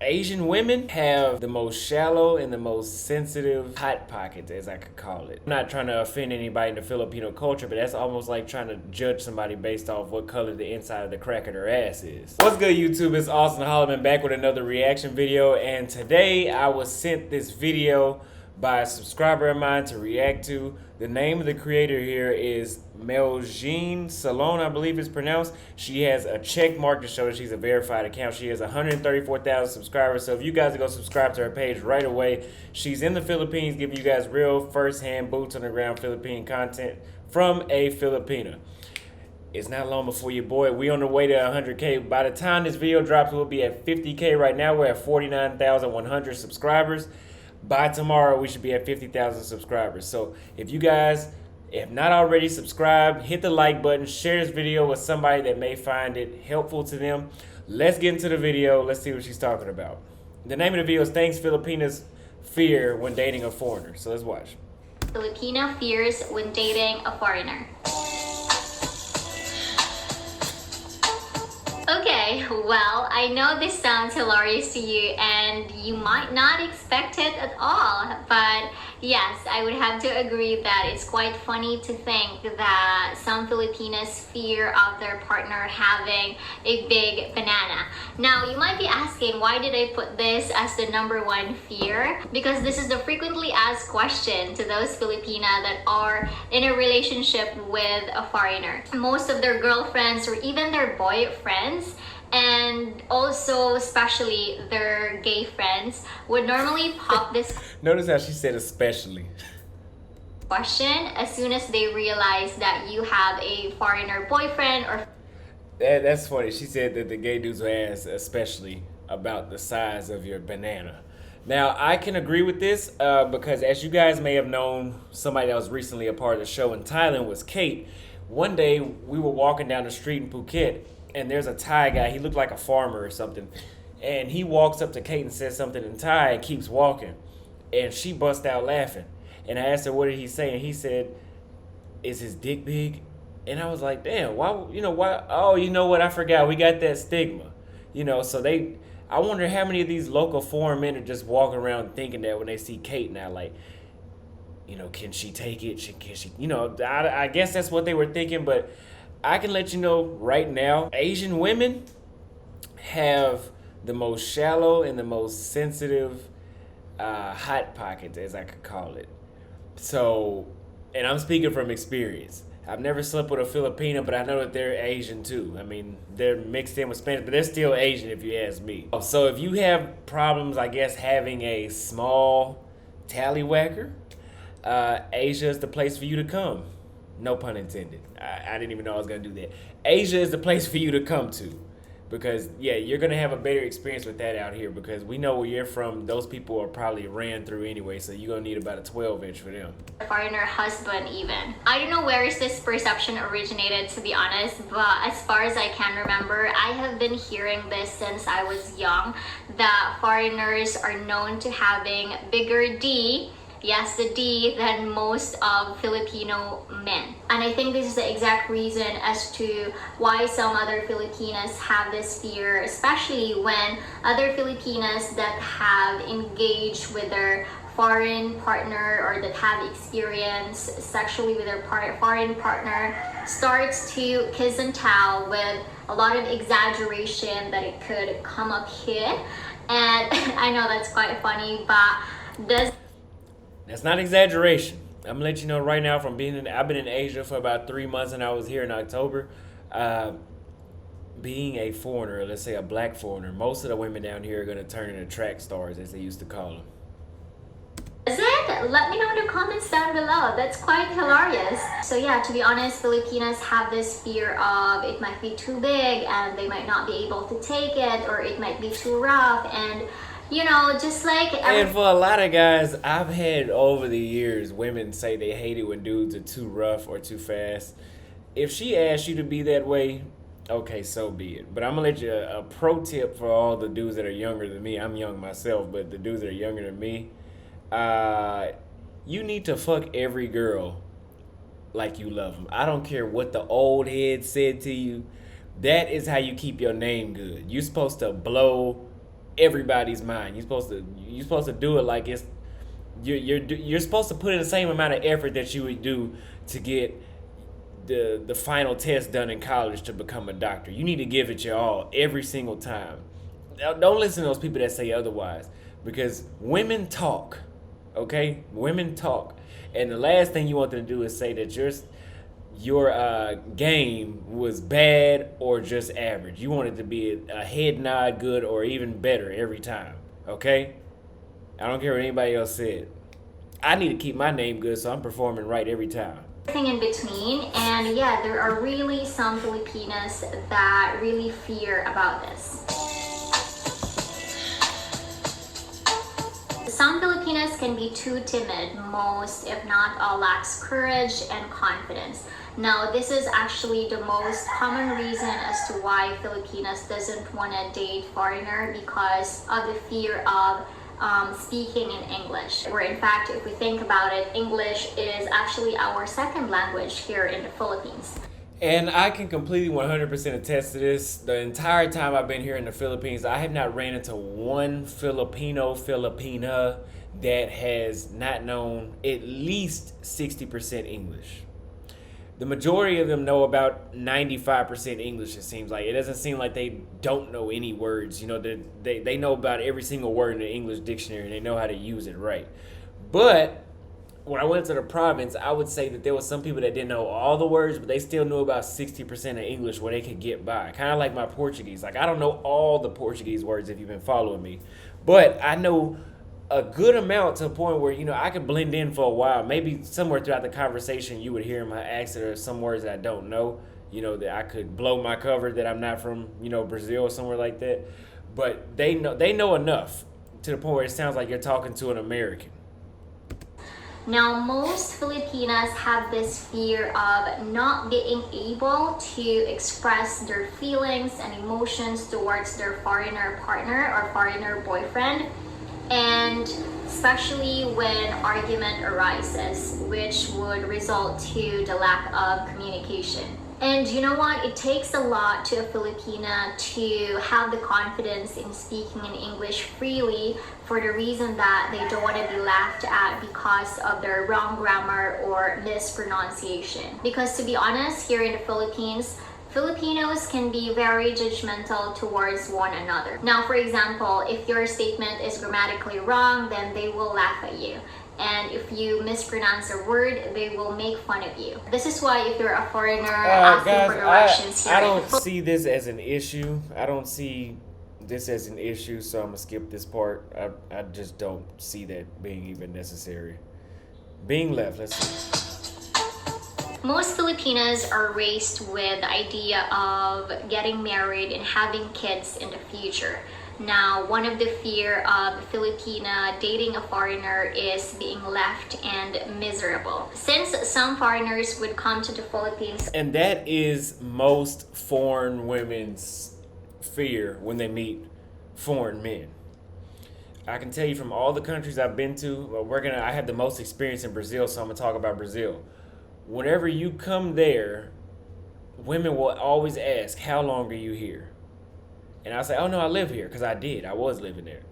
Asian women have the most shallow and the most sensitive hot pockets, as I could call it. I'm not trying to offend anybody in the Filipino culture, but that's almost like trying to judge somebody based off what color the inside of the crack of their ass is. What's good, YouTube? It's Auston Holleman back with another reaction video, and today I was sent this video by a subscriber of mine to react to. The name of the creator here is Meljine Salon, I believe it's pronounced. She has a check mark to show that she's a verified account. She has 134,000 subscribers, so if you guys go subscribe to her page right away. She's in the Philippines, giving you guys real first-hand boots on the ground Philippine content from a Filipina. It's not long before your boy. We on the way to 100K. By the time this video drops, we'll be at 50K. Right now, we're at 49,100 subscribers. By tomorrow, we should be at 50,000 subscribers. So if you guys have not already subscribed, hit the like button, share this video with somebody that may find it helpful to them. Let's get into the video. Let's see what she's talking about. The name of the video is Things Filipinas Fear When Dating a Foreigner. So let's watch. Filipina fears when dating a foreigner. Okay, well, I know this sounds hilarious to you and you might not expect it at all, but yes, I would have to agree that it's quite funny to think that some Filipinas fear of their partner having a big banana. Now, you might be asking, why did I put this as the #1 fear? Because this is the frequently asked question to those Filipina that are in a relationship with a foreigner. Most of their girlfriends or even their boyfriends, and also especially their gay friends, would normally pop this Notice how she said especially question as soon as they realize that you have a foreigner boyfriend or That's funny. She said that the gay dudes will ask especially about the size of your banana. Now, I can agree with this because as you guys may have known, somebody that was recently a part of the show in Thailand was Kate. One day, we were walking down the street in Phuket, and there's a Thai guy. He looked like a farmer or something. And he walks up to Kate and says something in Thai and keeps walking. And she busts out laughing. And I asked her, what did he say? And he said, is his dick big? And I was like, damn, why? Oh, you know what? I forgot. We got that stigma. So I wonder how many of these local foreign men are just walking around thinking that when they see Kate now, like, can she take it? Can she, I guess that's what they were thinking. But I can let you know right now, Asian women have the most shallow and the most sensitive hot pockets, as I could call it. So, and I'm speaking from experience. I've never slept with a Filipino, but I know that they're Asian too. I mean, they're mixed in with Spanish, but they're still Asian if you ask me. So if you have problems, I guess, having a small tallywhacker, Asia is the place for you to come. No pun intended. I didn't even know I was going to do that. Asia is the place for you to come to. Because, yeah, you're going to have a better experience with that out here. Because we know where you're from, those people are probably ran through anyway. So you're going to need about a 12-inch for them. foreigner husband even. I don't know where is this perception originated, to be honest, but as far as I can remember, I have been hearing this since I was young, that foreigners are known to having bigger D, yes, the D, than most of Filipino men. And I think this is the exact reason as to why some other Filipinas have this fear, especially when other Filipinas that have engaged with their foreign partner or that have experience sexually with their foreign partner starts to kiss and tell with a lot of exaggeration that it could come up here. And I know that's quite funny, but that's not exaggeration. I'm gonna let you know right now from I've been in Asia for about 3 months and I was here in October. Being a foreigner, let's say a black foreigner, most of the women down here are gonna turn into track stars, as they used to call them. Is it? Let me know in the comments down below. That's quite hilarious. So yeah, to be honest, Filipinas have this fear of it might be too big and they might not be able to take it, or it might be too rough, and just like and for a lot of guys, I've had over the years, women say they hate it when dudes are too rough or too fast. If she asks you to be that way, okay, so be it. But I'm gonna let you a pro tip for all the dudes that are younger than me. I'm young myself, but the dudes that are younger than me, you need to fuck every girl like you love them. I don't care what the old head said to you. That is how you keep your name good. You're supposed to blow everybody's mind. You're supposed to do it like it's you're supposed to put in the same amount of effort that you would do to get the final test done in college to become a doctor. You need to give it your all every single time. Don't listen to those people that say otherwise, because women talk, okay? Women talk, and the last thing you want them to do is say that your game was bad or just average. You want it to be a head nod, good, or even better every time, okay? I don't care what anybody else said. I need to keep my name good, so I'm performing right every time. In between, and yeah, there are really some Filipinas that really fear about this. Some Filipinas can be too timid. Most, if not all, lacks courage and confidence. Now, this is actually the most common reason as to why Filipinas doesn't want to date foreigner, because of the fear of speaking in English. Where in fact, if we think about it, English is actually our second language here in the Philippines. And I can completely 100% attest to this. The entire time I've been here in the Philippines, I have not ran into one Filipina that has not known at least 60% English. The majority of them know about 95% English, it seems like. It doesn't seem like they don't know any words. You know, they know about every single word in the English dictionary, and they know how to use it right. But when I went to the province, I would say that there was some people that didn't know all the words, but they still knew about 60% of English where they could get by. Kind of like my Portuguese. Like, I don't know all the Portuguese words if you've been following me, but I know a good amount to a point where, you know, I could blend in for a while. Maybe somewhere throughout the conversation you would hear my accent or some words that I don't know, you know, that I could blow my cover that I'm not from, you know, Brazil or somewhere like that. But they know enough to the point where it sounds like you're talking to an American. Now, most Filipinas have this fear of not being able to express their feelings and emotions towards their foreigner partner or foreigner boyfriend, and especially when argument arises, which would result to the lack of communication. And you know what? It takes a lot to a Filipina to have the confidence in speaking in English freely, for the reason that they don't want to be laughed at because of their wrong grammar or mispronunciation. Because to be honest, here in the Philippines, Filipinos can be very judgmental towards one another. Now, for example, if your statement is grammatically wrong, then they will laugh at you. And if you mispronounce a word, they will make fun of you. This is why if you're a foreigner asking Guys, for directions here, I don't see this as an issue. I don't see this as an issue, so I'm gonna skip this part. I just don't see that being even necessary. Being left, let's see. Most Filipinas are raised with the idea of getting married and having kids in the future. Now, one of the fear of Filipina dating a foreigner is being left and miserable. Since some foreigners would come to the Philippines, and that is most foreign women's fear when they meet foreign men. I can tell you from all the countries I've been to, I had the most experience in Brazil, so I'm gonna talk about Brazil. Whenever you come there, women will always ask, "How long are you here?" And I say, "Oh no, I live here," because I did. I was living there.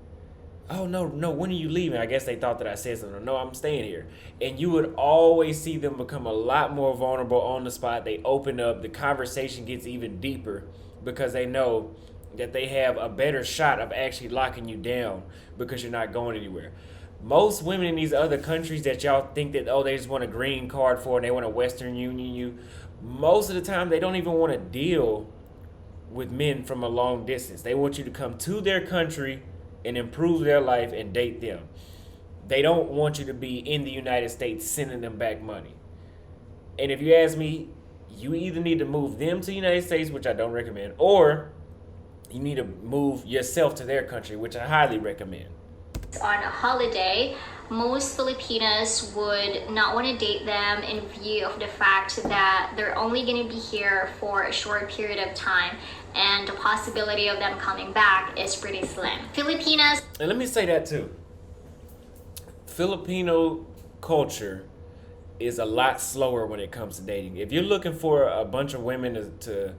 "Oh no, when are you leaving?" I guess they thought that I said something. "No, I'm staying here." And you would always see them become a lot more vulnerable on the spot. They open up. The conversation gets even deeper because they know that they have a better shot of actually locking you down because you're not going anywhere. Most women in these other countries that y'all think that, oh, they just want a green card for and they want a Western Union you, most of the time they don't even want to deal with men from a long distance. They want you to come to their country and improve their life and date them. They don't want you to be in the United States sending them back money. And if you ask me, you either need to move them to the United States, which I don't recommend, or you need to move yourself to their country, which I highly recommend. On a holiday, most Filipinas would not want to date them in view of the fact that they're only going to be here for a short period of time, and the possibility of them coming back is pretty slim. Filipinas, and let me say that too. Filipino culture is a lot slower when it comes to dating. If you're looking for a bunch of women to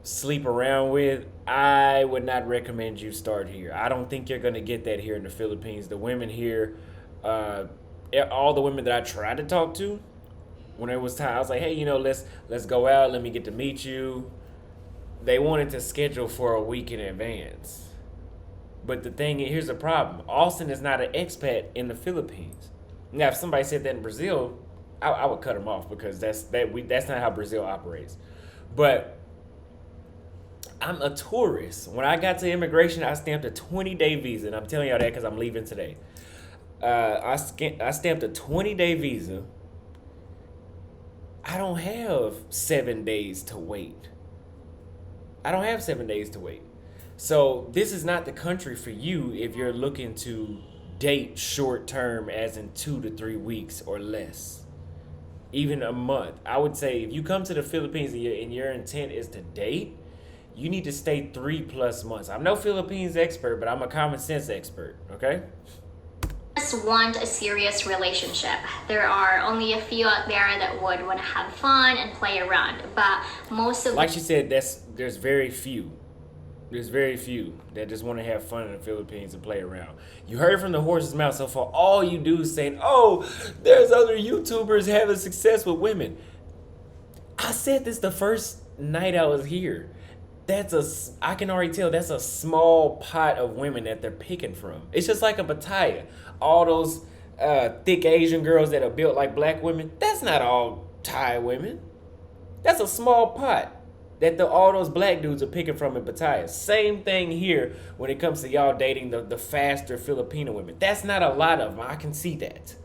sleep around with, I would not recommend you start here. I don't think you're going to get that here in the Philippines. The women here, uh, all the women that I tried to talk to, when it was time, I was like, hey, let's go out. Let me get to meet you. They wanted to schedule for a week in advance. But the thing, here's the problem. Auston is not an expat in the Philippines. Now, if somebody said that in Brazil, I would cut them off because that's not how Brazil operates. But I'm a tourist. When I got to immigration, I stamped a 20-day visa, and I'm telling y'all that because I'm leaving today. I stamped a 20-day visa. I don't have 7 days to wait. I don't have 7 days to wait. So this is not the country for you if you're looking to date short term, as in 2 to 3 weeks or less, even a month. I would say if you come to the Philippines and your intent is to date, you need to stay 3+ months. I'm no Philippines expert, but I'm a common sense expert, okay? Just want a serious relationship. There are only a few out there that would want to have fun and play around, but most of like she said, there's very few. There's very few that just want to have fun in the Philippines and play around. You heard from the horse's mouth so far. All you do is saying, "Oh, there's other YouTubers having success with women." I said this the first night I was here. I can already tell that's a small pot of women that they're picking from. It's just like a battalion. All those thick Asian girls that are built like black women, that's not all Thai women. That's a small pot that all those black dudes are picking from in battalion. Same thing here when it comes to y'all dating the faster Filipino women. That's not a lot of them. I can see that.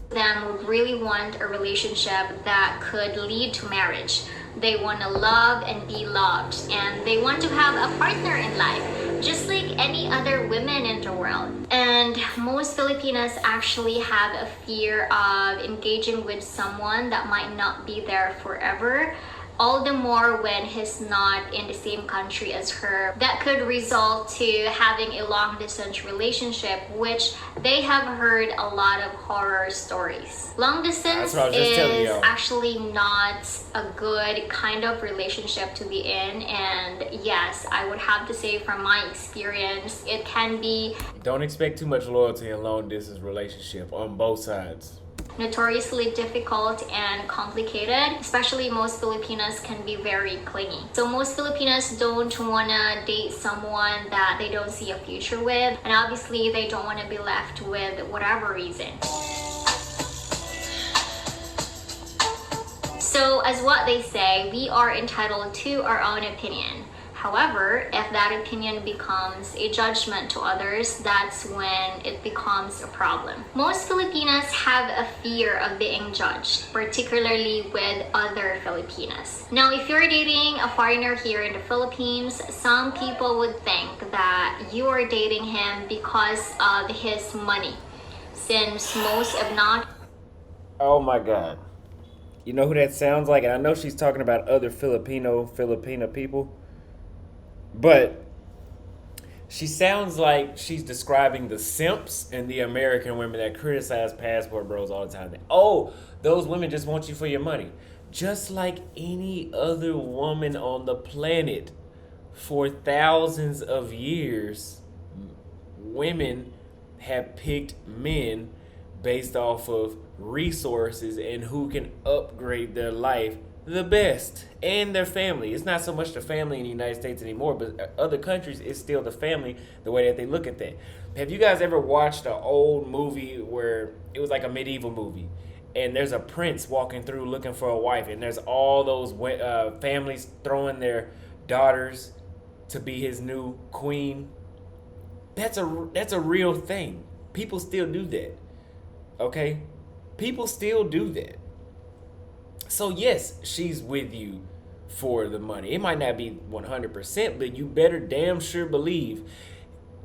Them would really want a relationship that could lead to marriage. They want to love and be loved, and they want to have a partner in life, just like any other women in the world. And most Filipinas actually have a fear of engaging with someone that might not be there forever. All the more when he's not in the same country as her. That could result to having a long distance relationship, which they have heard a lot of horror stories. Long distance is actually not a good kind of relationship to be in, and yes, I would have to say from my experience, it can be. Don't expect too much loyalty in a long distance relationship on both sides. Notoriously difficult and complicated, especially most Filipinas can be very clingy. So most Filipinas don't want to date someone that they don't see a future with, and obviously they don't want to be left with whatever reason. So as what they say, we are entitled to our own opinion. However, if that opinion becomes a judgment to others, that's when it becomes a problem. Most Filipinas have a fear of being judged, particularly with other Filipinas. Now, if you're dating a foreigner here in the Philippines, some people would think that you are dating him because of his money, since most, if not... Oh my God. You know who that sounds like? And I know she's talking about other Filipina people. But she sounds like she's describing the simps and the American women that criticize passport bros all the time. Oh, those women just want you for your money. Just like any other woman on the planet, for thousands of years, women have picked men based off of resources and who can upgrade their life the best, and their family. It's not so much the family in the United States anymore, but other countries, it's still the family, the way that they look at that. Have you guys ever watched an old movie where it was like a medieval movie, and there's a prince walking through looking for a wife, and there's all those families throwing their daughters to be his new queen? That's a real thing. People still do that. Okay? People still do that. So yes, she's with you for the money. It might not be 100%, but you better damn sure believe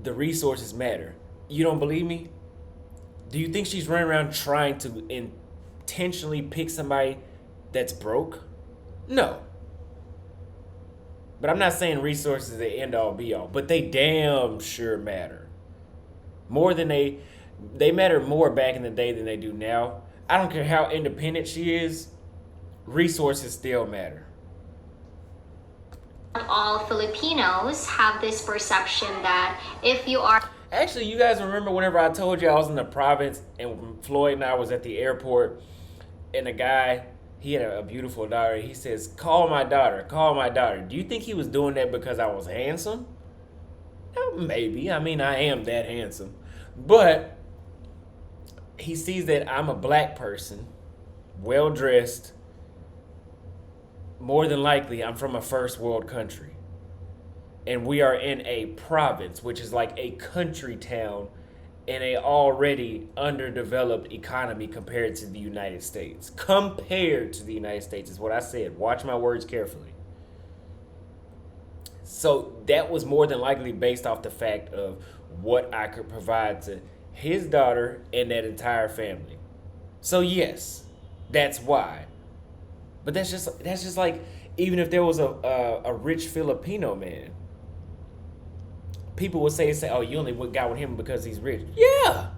the resources matter. You don't believe me? Do you think she's running around trying to intentionally pick somebody that's broke? No. But I'm not saying resources are the end all be all, but they damn sure matter. More than they matter more back in the day than they do now. I don't care how independent she is. Resources still matter. All Filipinos have this perception that if you are Actually, you guys remember whenever I told you I was in the province and Floyd and I was at the airport and a guy, he had a beautiful daughter. He says, call my daughter, call my daughter. Do you think he was doing that because I was handsome? Maybe. I mean, I am that handsome. But he sees that I'm a black person, well dressed. More than likely, I'm from a first world country. And we are in a province, which is like a country town in a already underdeveloped economy compared to the United States. Compared to the United States is what I said. Watch my words carefully. So that was more than likely based off the fact of what I could provide to his daughter and that entire family. So yes, that's why. But that's just like, even if there was a rich Filipino man, people would say, oh, you only got with him because he's rich. Yeah,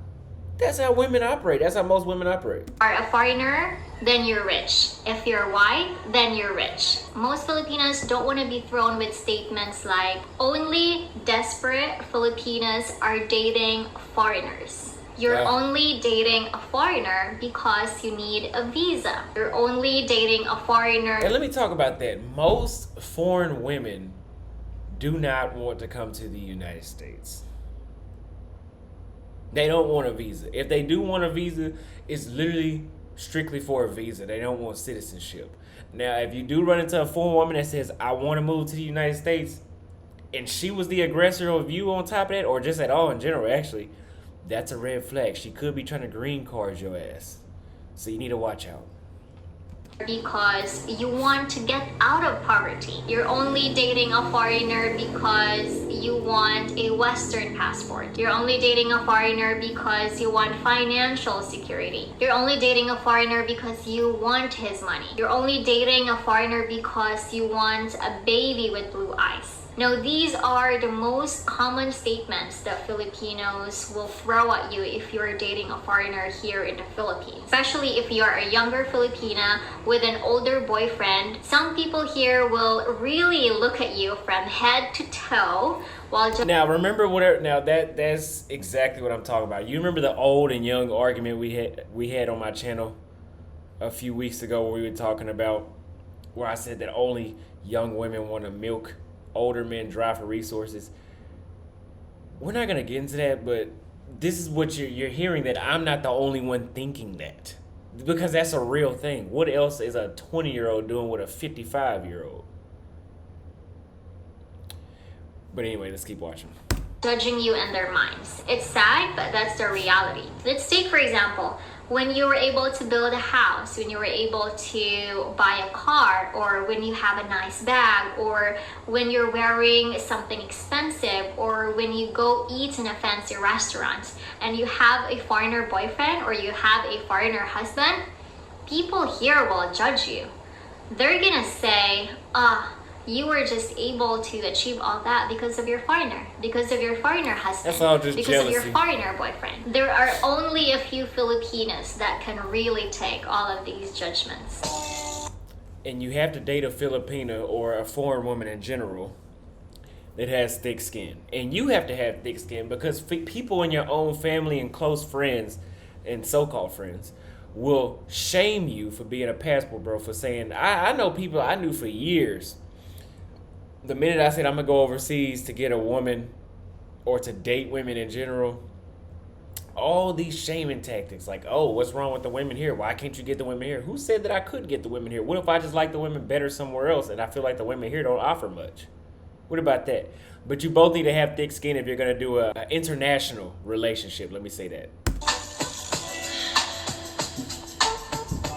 that's how women operate. That's how most women operate. Are a foreigner, then you're rich. If you're white, then you're rich. Most Filipinos don't want to be thrown with statements like, only desperate Filipinas are dating foreigners. You're only dating a foreigner because you need a visa. You're only dating a foreigner. And let me talk about that. Most foreign women do not want to come to the United States. They don't want a visa. If they do want a visa, it's literally strictly for a visa. They don't want citizenship. Now, if you do run into a foreign woman that says, I want to move to the United States, and she was the aggressor of you on top of that, or just at all in general, actually, that's a red flag. She could be trying to green card your ass. So you need to watch out. Because you want to get out of poverty. You're only dating a foreigner because you want a Western passport. You're only dating a foreigner because you want financial security. You're only dating a foreigner because you want his money. You're only dating a foreigner because you want a baby with blue eyes. Now, these are the most common statements that Filipinos will throw at you if you're dating a foreigner here in the Philippines. Especially if you're a younger Filipina with an older boyfriend. Some people here will really look at you from head to toe while just... Now, remember that's exactly what I'm talking about. You remember the old and young argument we had on my channel a few weeks ago where we were talking about, where I said that only young women want to milk older men dry for resources. We're not going to get into that, but this is what you're hearing, that I'm not the only one thinking that. Because that's a real thing. What else is a 20-year-old doing with a 55-year-old? But anyway, let's keep watching. Judging you in their minds. It's sad, but that's the reality. Let's take, for example, when you were able to build a house, when you were able to buy a car, or when you have a nice bag, or when you're wearing something expensive, or when you go eat in a fancy restaurant and you have a foreigner boyfriend or you have a foreigner husband, people here will judge you. They're gonna say, you were just able to achieve all that because of your foreigner, because of your foreigner husband, that's all just because jealousy. of your foreigner boyfriend. There are only a few Filipinos that can really take all of these judgments. And you have to date a Filipina or a foreign woman in general that has thick skin. And you have to have thick skin because people in your own family and close friends and so-called friends will shame you for being a passport bro, for saying, I know people I knew for years. The minute I said I'm going to go overseas to get a woman or to date women in general, all these shaming tactics like, oh, what's wrong with the women here? Why can't you get the women here? Who said that I could get the women here? What if I just like the women better somewhere else and I feel like the women here don't offer much? What about that? But you both need to have thick skin if you're going to do an international relationship. Let me say that.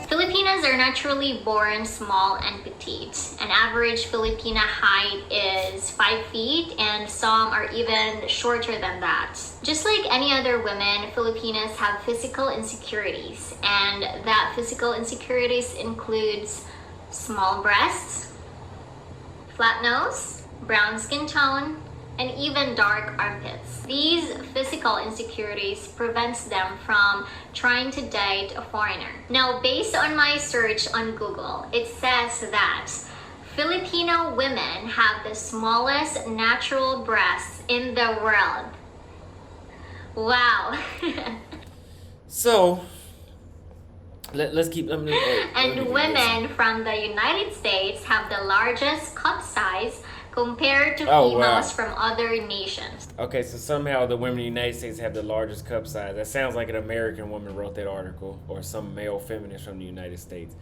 Filipinas are naturally born small and petite. An average Filipina height is 5 feet, and some are even shorter than that. Just like any other women, Filipinas have physical insecurities, and that physical insecurities includes small breasts, flat nose, brown skin tone, and even dark armpits. These physical insecurities prevents them from trying to date a foreigner. Now, based on my search on Google, it says that Filipino women have the smallest natural breasts in the world. Wow. So let's keep. Let me And get this. women from the United States have the largest cup size compared to Oh, females wow. from other nations. Okay, so somehow the women in the United States have the largest cup size. That sounds like an American woman wrote that article, or some male feminist from the United States.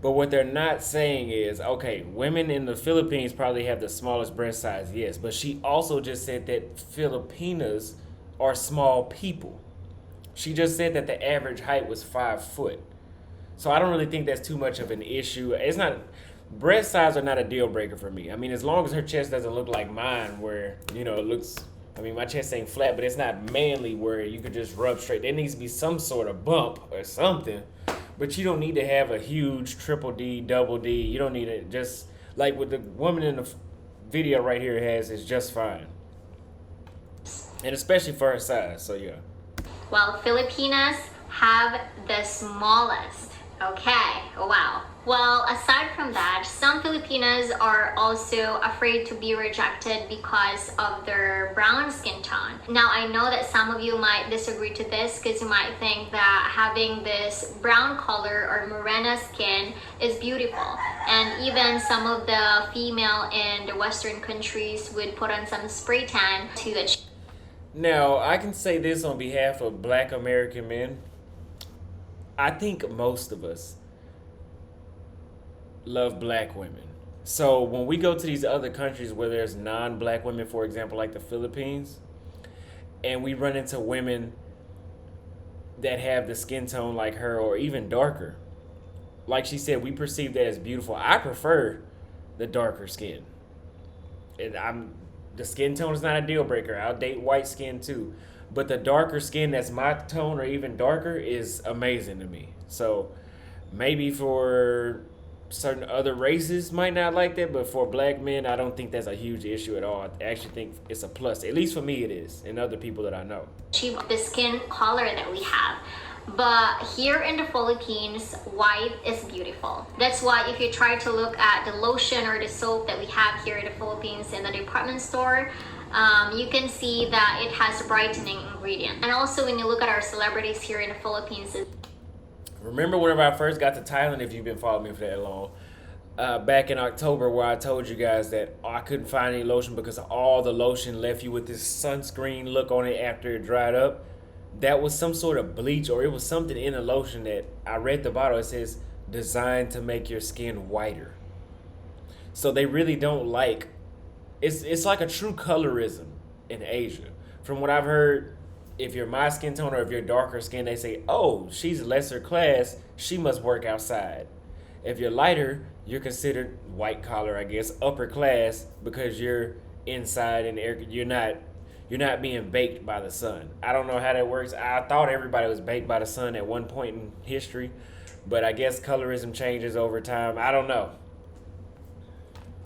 But what they're not saying is, okay, women in the Philippines probably have the smallest breast size, yes. But she also just said that Filipinas are small people. She just said that the average height was 5 foot. So I don't really think that's too much of an issue. It's not, breast size are not a deal breaker for me. I mean, as long as her chest doesn't look like mine, where it looks. I mean, my chest ain't flat, but it's not manly where you could just rub straight. There needs to be some sort of bump or something. But you don't need to have a huge triple D, double D. You don't need it. Just like what the woman in the video right here has is just fine, and especially for her size. So yeah. While Filipinas have the smallest. Okay, wow. Well, aside from that, some Filipinas are also afraid to be rejected because of their brown skin tone. Now, I know that some of you might disagree to this because you might think that having this brown color or morena skin is beautiful. And even some of the female in the Western countries would put on some spray tan to achieve. Now, I can say this on behalf of Black American men. I think most of us love Black women. So when we go to these other countries where there's non-Black women, for example, like the Philippines, and we run into women that have the skin tone like her or even darker, like she said, we perceive that as beautiful. I prefer the darker skin. The skin tone is not a deal breaker. I'll date white skin too. But the darker skin that's my tone or even darker is amazing to me. So maybe for certain other races might not like that, but for Black men, I don't think that's a huge issue at all. I actually think it's a plus. At least for me it is, and other people that I know. Achieve the skin color that we have. But here in the Philippines, white is beautiful. That's why if you try to look at the lotion or the soap that we have here in the Philippines in the department store, you can see that it has a brightening ingredient. And also when you look at our celebrities here in the Philippines. Remember whenever I first got to Thailand, if you've been following me for that long, back in October, where I told you guys that I couldn't find any lotion because all the lotion left you with this sunscreen look on it after it dried up. That was some sort of bleach, or it was something in the lotion that I read the bottle. It says designed to make your skin whiter. So they really don't like. It's like a true colorism in Asia. From what I've heard, if you're my skin tone or if you're darker skin, they say, oh, she's lesser class, she must work outside. If you're lighter, you're considered white collar, I guess, upper class, because you're inside and you're not being baked by the sun. I don't know how that works. I thought everybody was baked by the sun at one point in history, but I guess colorism changes over time. I don't know.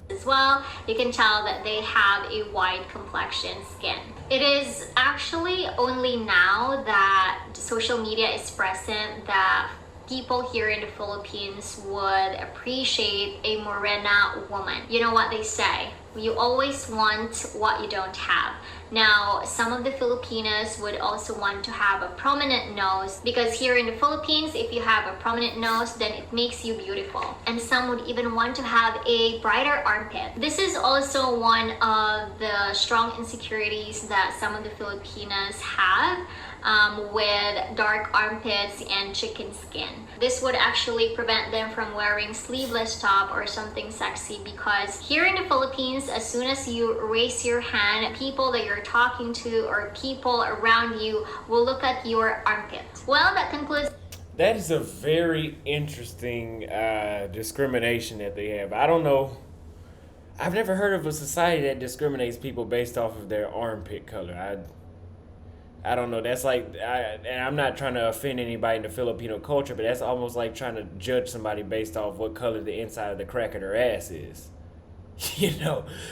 As well, you can tell that they have a white complexion skin. It is actually only now that social media is present that people here in the Philippines would appreciate a morena woman. You know what they say? You always want what you don't have. Now, some of the Filipinas would also want to have a prominent nose because here in the Philippines, if you have a prominent nose, then it makes you beautiful. And some would even want to have a brighter armpit. This is also one of the strong insecurities that some of the Filipinas have. With dark armpits and chicken skin. This would actually prevent them from wearing sleeveless top or something sexy because here in the Philippines, as soon as you raise your hand, people that you're talking to or people around you will look at your armpit. Well, that concludes. That is a very interesting discrimination that they have. I don't know. I've never heard of a society that discriminates people based off of their armpit color. I don't know. That's like, and I'm not trying to offend anybody in the Filipino culture, but that's almost like trying to judge somebody based off what color the inside of the crack of their ass is.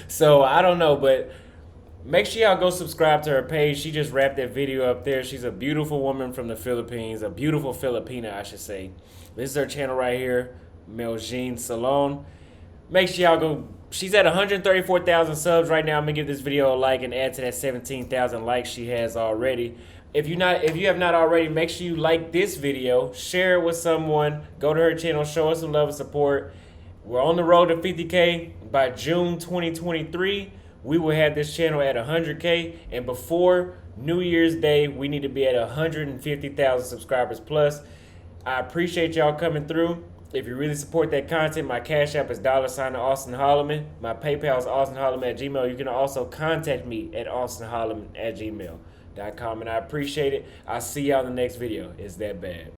So I don't know, but make sure y'all go subscribe to her page. She just wrapped that video up there. She's a beautiful woman from the Philippines, a beautiful Filipina, I should say. This is her channel right here, Meljin Salon. Make sure y'all go. She's at 134,000 subs right now. I'm gonna give this video a like and add to that 17,000 likes she has already. If you have not already, make sure you like this video, share it with someone, go to her channel, show us some love and support. We're on the road to 50K. By June 2023, we will have this channel at 100K, and before New Year's Day, we need to be at 150,000 subscribers plus. I appreciate y'all coming through. If you really support that content, my Cash App is $Auston My PayPal is austonholleman@gmail. You can also contact me at austonholleman@gmail.com, and I appreciate it. I'll see y'all in the next video. It's that bad.